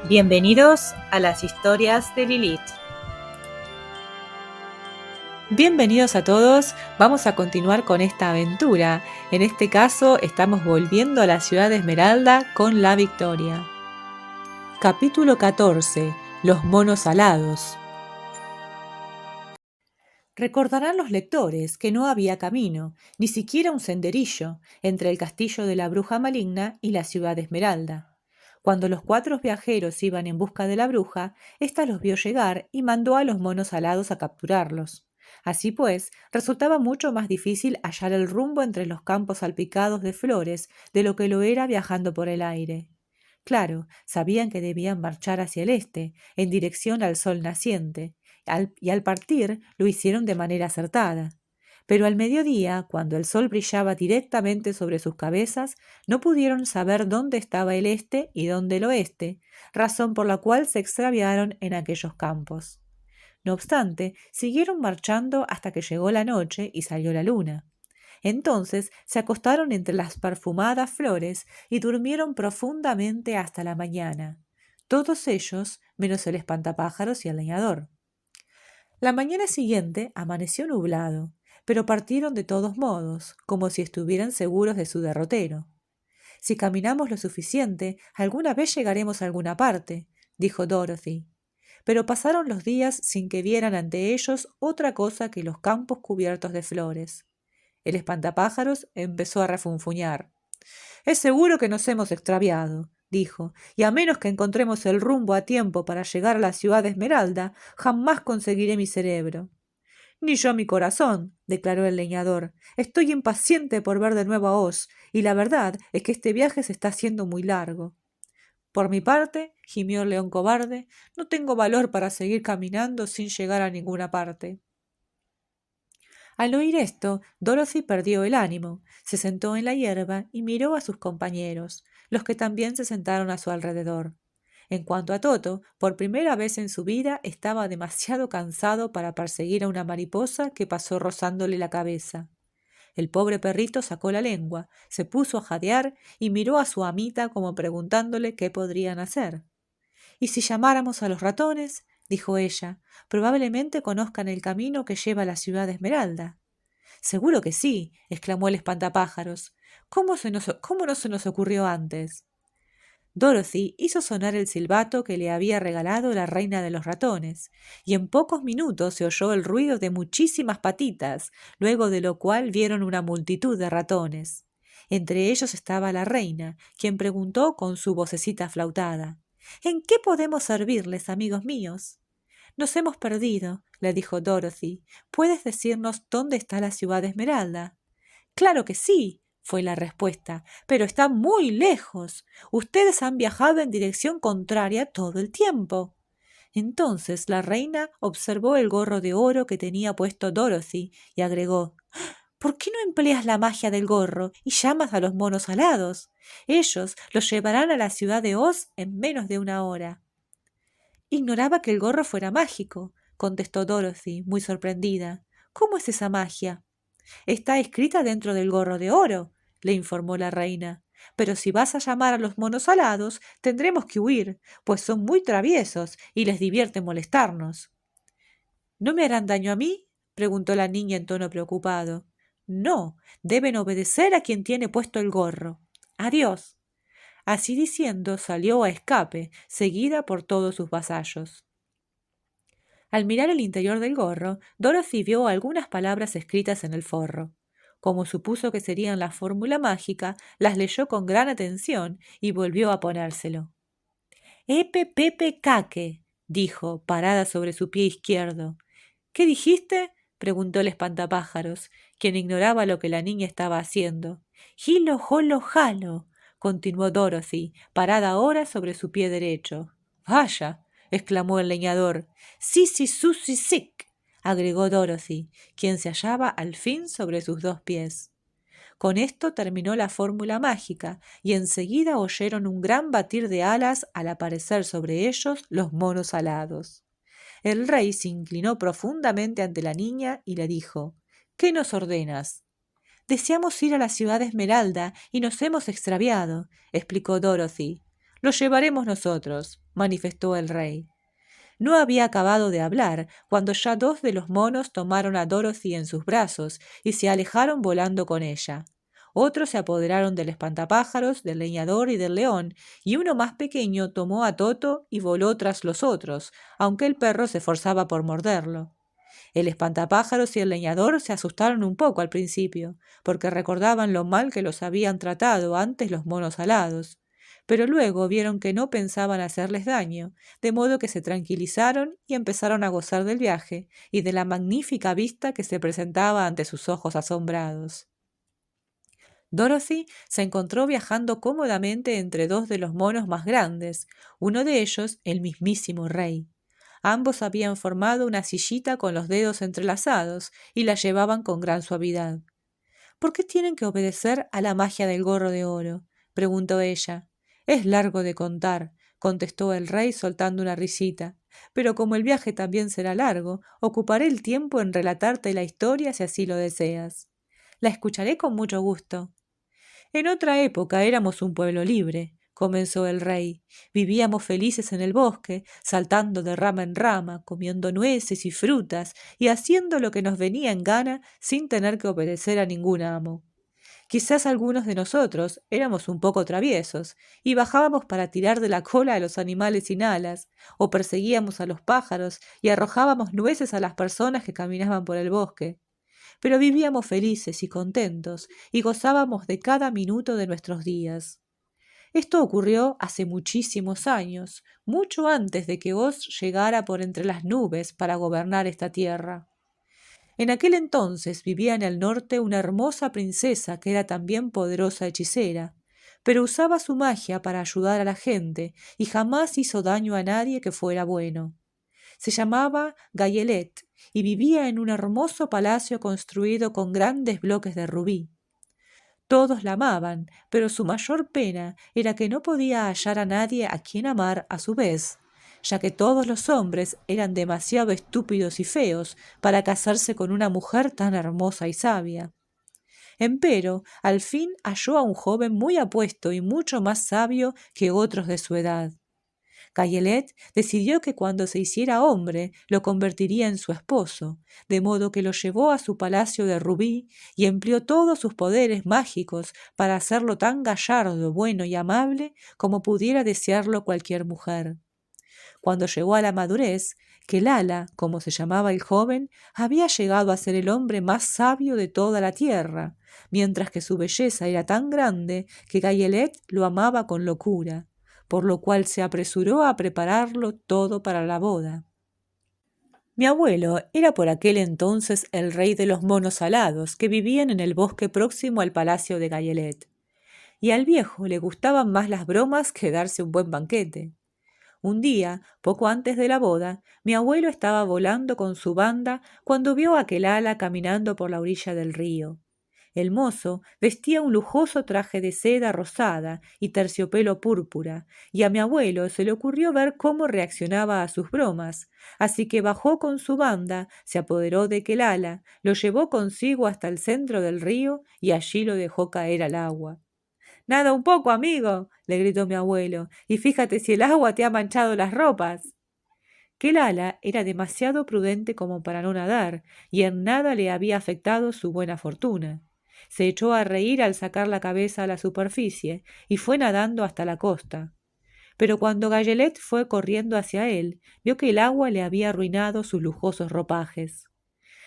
Bienvenidos a las historias de Lilith. Bienvenidos a todos, vamos a continuar con esta aventura. En este caso estamos volviendo a la ciudad de Esmeralda con la victoria. Capítulo 14. Los monos alados. Recordarán los lectores que no había camino, ni siquiera un senderillo, entre el castillo de la bruja maligna y la ciudad de Esmeralda. Cuando los 4 viajeros iban en busca de la bruja, ésta los vio llegar y mandó a los monos alados a capturarlos. Así pues, resultaba mucho más difícil hallar el rumbo entre los campos salpicados de flores de lo que lo era viajando por el aire. Claro, sabían que debían marchar hacia el este, en dirección al sol naciente, y al partir lo hicieron de manera acertada. Pero al mediodía, cuando el sol brillaba directamente sobre sus cabezas, no pudieron saber dónde estaba el este y dónde el oeste, razón por la cual se extraviaron en aquellos campos. No obstante, siguieron marchando hasta que llegó la noche y salió la luna. Entonces se acostaron entre las perfumadas flores y durmieron profundamente hasta la mañana, todos ellos menos el espantapájaros y el leñador. La mañana siguiente amaneció nublado, pero partieron de todos modos, como si estuvieran seguros de su derrotero. Si caminamos lo suficiente, alguna vez llegaremos a alguna parte, dijo Dorothy. Pero pasaron los días sin que vieran ante ellos otra cosa que los campos cubiertos de flores. El espantapájaros empezó a refunfuñar. Es seguro que nos hemos extraviado, dijo, y a menos que encontremos el rumbo a tiempo para llegar a la ciudad de Esmeralda, jamás conseguiré mi cerebro. Ni yo mi corazón, declaró el leñador. Estoy impaciente por ver de nuevo a Oz, y la verdad es que este viaje se está haciendo muy largo. Por mi parte, gimió el león cobarde, no tengo valor para seguir caminando sin llegar a ninguna parte. Al oír esto, Dorothy perdió el ánimo, se sentó en la hierba y miró a sus compañeros, los que también se sentaron a su alrededor. En cuanto a Toto, por primera vez en su vida estaba demasiado cansado para perseguir a una mariposa que pasó rozándole la cabeza. El pobre perrito sacó la lengua, se puso a jadear y miró a su amita como preguntándole qué podrían hacer. ¿Y si llamáramos a los ratones? Dijo ella. Probablemente conozcan el camino que lleva a la ciudad de Esmeralda. Seguro que sí, exclamó el espantapájaros. ¿Cómo no se nos ocurrió antes? Dorothy hizo sonar el silbato que le había regalado la reina de los ratones, y en pocos minutos se oyó el ruido de muchísimas patitas, luego de lo cual vieron una multitud de ratones. Entre ellos estaba la reina, quien preguntó con su vocecita flautada: ¿En qué podemos servirles, amigos míos? Nos hemos perdido, le dijo Dorothy. ¿Puedes decirnos dónde está la ciudad de Esmeralda? Claro que sí, fue la respuesta, pero está muy lejos. Ustedes han viajado en dirección contraria todo el tiempo. Entonces la reina observó el gorro de oro que tenía puesto Dorothy y agregó: ¿Por qué no empleas la magia del gorro y llamas a los monos alados? Ellos los llevarán a la ciudad de Oz en menos de una hora. Ignoraba que el gorro fuera mágico, contestó Dorothy, muy sorprendida. ¿Cómo es esa magia? Está escrita dentro del gorro de oro, le informó la reina. Pero si vas a llamar a los monos alados, tendremos que huir, pues son muy traviesos y les divierte molestarnos. ¿No me harán daño a mí? Preguntó la niña en tono preocupado. No, deben obedecer a quien tiene puesto el gorro. Adiós. Así diciendo, salió a escape, seguida por todos sus vasallos. Al mirar el interior del gorro, Dorothy vio algunas palabras escritas en el forro. Como supuso que serían la fórmula mágica, las leyó con gran atención y volvió a ponérselo. Epe Pepe Caque, dijo, parada sobre su pie izquierdo. ¿Qué dijiste? Preguntó el espantapájaros, quien ignoraba lo que la niña estaba haciendo. Hilo jolo jalo, continuó Dorothy, parada ahora sobre su pie derecho. Vaya, exclamó el leñador. Sisi susi sic, agregó Dorothy, quien se hallaba al fin sobre sus 2 pies. Con esto terminó la fórmula mágica, y enseguida oyeron un gran batir de alas al aparecer sobre ellos los monos alados. El rey se inclinó profundamente ante la niña y le dijo: ¿Qué nos ordenas? Deseamos ir a la ciudad de Esmeralda y nos hemos extraviado, explicó Dorothy. Lo llevaremos nosotros, manifestó el rey. No había acabado de hablar cuando ya dos de los monos tomaron a Dorothy en sus brazos y se alejaron volando con ella. Otros se apoderaron del espantapájaros, del leñador y del león, y uno más pequeño tomó a Toto y voló tras los otros, aunque el perro se esforzaba por morderlo. El espantapájaros y el leñador se asustaron un poco al principio, porque recordaban lo mal que los habían tratado antes los monos alados. Pero luego vieron que no pensaban hacerles daño, de modo que se tranquilizaron y empezaron a gozar del viaje y de la magnífica vista que se presentaba ante sus ojos asombrados. Dorothy se encontró viajando cómodamente entre dos de los monos más grandes, uno de ellos el mismísimo rey. Ambos habían formado una sillita con los dedos entrelazados y la llevaban con gran suavidad. ¿Por qué tienen que obedecer a la magia del gorro de oro?, preguntó ella. Es largo de contar, contestó el rey soltando una risita, pero como el viaje también será largo, ocuparé el tiempo en relatarte la historia si así lo deseas. La escucharé con mucho gusto. En otra época éramos un pueblo libre, comenzó el rey. Vivíamos felices en el bosque, saltando de rama en rama, comiendo nueces y frutas y haciendo lo que nos venía en gana sin tener que obedecer a ningún amo. Quizás algunos de nosotros éramos un poco traviesos y bajábamos para tirar de la cola a los animales sin alas, o perseguíamos a los pájaros y arrojábamos nueces a las personas que caminaban por el bosque. Pero vivíamos felices y contentos y gozábamos de cada minuto de nuestros días. Esto ocurrió hace muchísimos años, mucho antes de que Oz llegara por entre las nubes para gobernar esta tierra. En aquel entonces vivía en el norte una hermosa princesa que era también poderosa hechicera, pero usaba su magia para ayudar a la gente y jamás hizo daño a nadie que fuera bueno. Se llamaba Gayelet y vivía en un hermoso palacio construido con grandes bloques de rubí. Todos la amaban, pero su mayor pena era que no podía hallar a nadie a quien amar a su vez, ya que todos los hombres eran demasiado estúpidos y feos para casarse con una mujer tan hermosa y sabia. Empero, al fin halló a un joven muy apuesto y mucho más sabio que otros de su edad. Cayelet decidió que cuando se hiciera hombre lo convertiría en su esposo, de modo que lo llevó a su palacio de rubí y empleó todos sus poderes mágicos para hacerlo tan gallardo, bueno y amable como pudiera desearlo cualquier mujer. Cuando llegó a la madurez, Kelala, como se llamaba el joven, había llegado a ser el hombre más sabio de toda la tierra, mientras que su belleza era tan grande que Gayelet lo amaba con locura, por lo cual se apresuró a prepararlo todo para la boda. Mi abuelo era por aquel entonces el rey de los monos alados que vivían en el bosque próximo al palacio de Gayelet, y al viejo le gustaban más las bromas que darse un buen banquete. Un día, poco antes de la boda, mi abuelo estaba volando con su banda cuando vio a Kelala caminando por la orilla del río. El mozo vestía un lujoso traje de seda rosada y terciopelo púrpura, y a mi abuelo se le ocurrió ver cómo reaccionaba a sus bromas, así que bajó con su banda, se apoderó de Kelala, lo llevó consigo hasta el centro del río y allí lo dejó caer al agua. «Nada un poco, amigo», le gritó mi abuelo, «y fíjate si el agua te ha manchado las ropas». Kelala era demasiado prudente como para no nadar, y en nada le había afectado su buena fortuna. Se echó a reír al sacar la cabeza a la superficie y fue nadando hasta la costa. Pero cuando Gayelet fue corriendo hacia él, vio que el agua le había arruinado sus lujosos ropajes.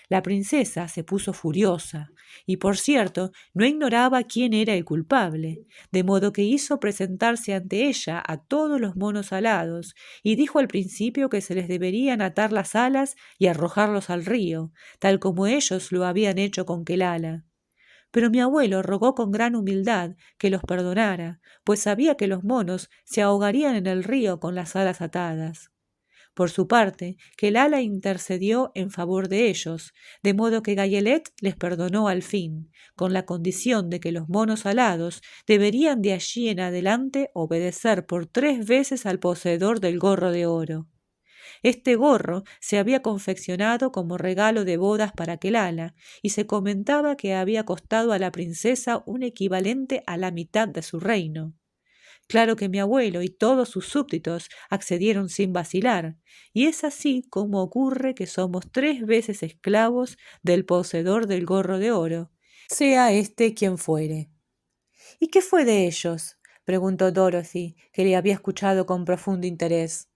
La princesa se puso furiosa y, por cierto, no ignoraba quién era el culpable, de modo que hizo presentarse ante ella a todos los monos alados y dijo al principio que se les deberían atar las alas y arrojarlos al río, tal como ellos lo habían hecho con Kelala. Pero mi abuelo rogó con gran humildad que los perdonara, pues sabía que los monos se ahogarían en el río con las alas atadas. Por su parte, Kelala intercedió en favor de ellos, de modo que Gayelet les perdonó al fin, con la condición de que los monos alados deberían de allí en adelante obedecer por 3 veces al poseedor del gorro de oro. Este gorro se había confeccionado como regalo de bodas para Kelala y se comentaba que había costado a la princesa un equivalente a la mitad de su reino. Claro que mi abuelo y todos sus súbditos accedieron sin vacilar, y es así como ocurre que somos 3 veces esclavos del poseedor del gorro de oro, sea este quien fuere. ¿Y qué fue de ellos?, preguntó Dorothy, que le había escuchado con profundo interés.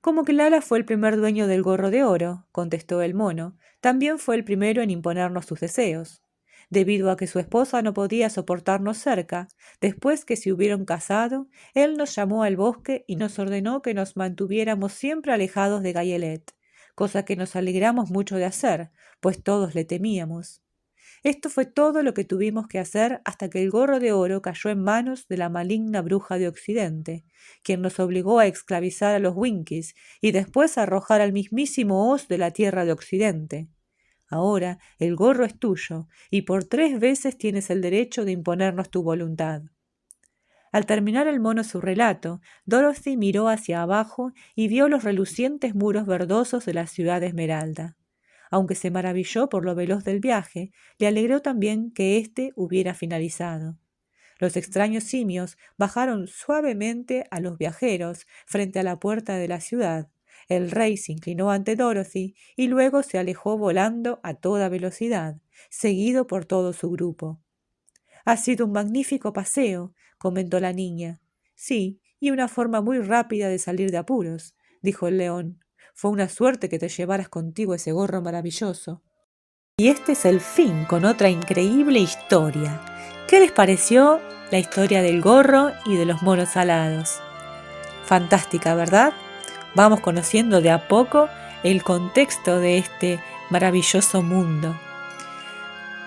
Como que Lala fue el primer dueño del gorro de oro, contestó el mono, también fue el primero en imponernos sus deseos. Debido a que su esposa no podía soportarnos cerca, después que se hubieron casado, él nos llamó al bosque y nos ordenó que nos mantuviéramos siempre alejados de Gayelet, cosa que nos alegramos mucho de hacer, pues todos le temíamos. Esto fue todo lo que tuvimos que hacer hasta que el gorro de oro cayó en manos de la maligna bruja de Occidente, quien nos obligó a esclavizar a los Winkies y después a arrojar al mismísimo Oz de la tierra de Occidente. Ahora el gorro es tuyo y por 3 veces tienes el derecho de imponernos tu voluntad. Al terminar el mono su relato, Dorothy miró hacia abajo y vio los relucientes muros verdosos de la ciudad Esmeralda. Aunque se maravilló por lo veloz del viaje, le alegró también que éste hubiera finalizado. Los extraños simios bajaron suavemente a los viajeros frente a la puerta de la ciudad. El rey se inclinó ante Dorothy y luego se alejó volando a toda velocidad, seguido por todo su grupo. «Ha sido un magnífico paseo», comentó la niña. «Sí, y una forma muy rápida de salir de apuros», dijo el león. «Fue una suerte que te llevaras contigo ese gorro maravilloso». Y este es el fin, con otra increíble historia. ¿Qué les pareció la historia del gorro y de los monos alados? Fantástica, ¿verdad? Vamos conociendo de a poco el contexto de este maravilloso mundo.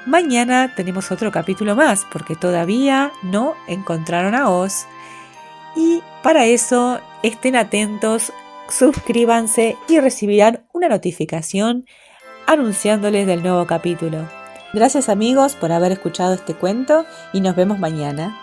Mañana tenemos otro capítulo más, porque todavía no encontraron a Oz. Y para eso estén atentos, suscríbanse y recibirán una notificación anunciándoles del nuevo capítulo. Gracias amigos por haber escuchado este cuento y nos vemos mañana.